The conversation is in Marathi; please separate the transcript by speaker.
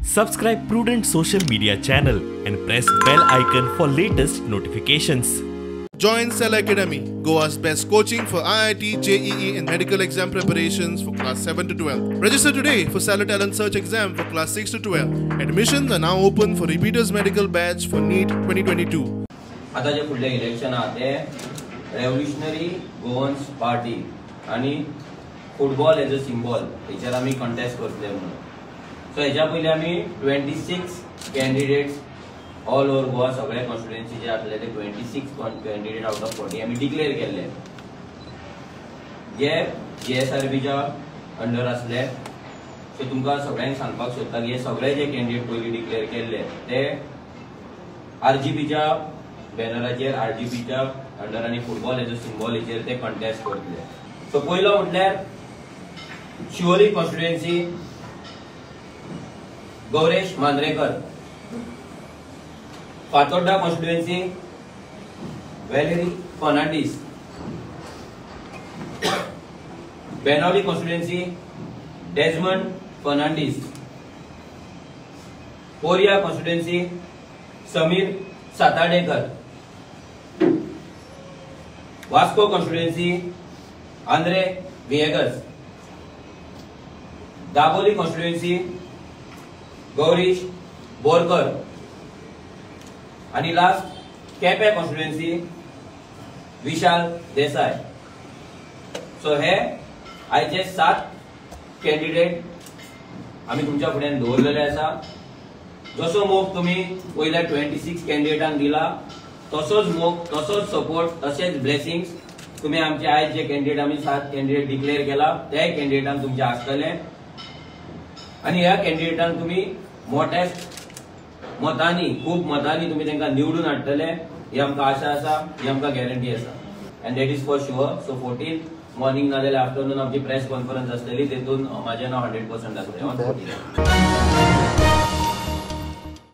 Speaker 1: Subscribe Prudent social media channel and press bell icon for latest notifications.
Speaker 2: Join Cell Academy, Goa's best coaching for IIT, JEE and medical exam preparations for class 7 to 12. Register today for Cell Talent Search exam for class 6 to 12. Admissions are now open for repeaters medical batch for NEET 2022.
Speaker 3: आता जे पुढले इलेक्शन आहे ते रेव्होल्युशनरी गोवन्स पार्टी आणि फुटबॉल एज अ सिम्बॉल हेच्यार आम्ही कंटेस्ट करतले म्हणून. सो हेच्या पयलीं आम्ही 26 कॅन्डिडेट्स ऑल ओव्हर गोवा सगळे कॉन्स्टिट्युएन्सी जे आसले ते 26 कॅन्डिडेट आउट ऑफ 40 आम्ही डिक्लेअर केले. जे GSRBच्या अंडर आसले. सो तुमकां सगळ्यांक सांगपाक सोदता की हे सगळे जे कॅन्डिडेट पयलीं डिक्लेअर केल्ले ते RGBच्या बॅनराचेर RGBच्या अंडर आणि फुटबॉल एज अ सिम्बॉल हेचेर ते कंटेस्ट करतले. सो पयलो म्हटल्यार Siolim constituency Gauresh Mandrekar. Fatorda constituency Valerie Fernandes. Benaulim constituency Desmond Fernandes. कोरिया constituency Sameer Satadekar. Vasco constituency Andre Viegas. Dabolim constituency Gaurish Borkar. आणि last Quepem constituency Vishal Desai. So हे आयचे 7 कॅन्डिडेट आम्ही तुमच्या फुड्यान दवरलेले आसा. जसो मोग तुम्ही पहिल्या 26 कॅन्डिडेटांक दिला तसोच मोग तसोच सपोर्ट तसेच ब्लेसिंग्स तुम्ही आमचे आयज जे कॅन्डिडेट आम्ही 7 कॅन्डिडेट डिक्लेअर केला त्या कॅन्डिडेटांक तुमचे आसतले. आणि ह्या कॅन्डिडेटांक तुम्ही मोठ्या मतांनी खूप मतांनी तुम्ही तांकां निवडून हाडटले ही आमकां आशा आसा, ही आमकां गॅरंटी आसा. And that is for sure. So 14 morning नाजाल्यार आफ्टरनून आमची प्रेस कॉन्फरन्स आसतली, तेतून माझे नाव 100% आसतलें.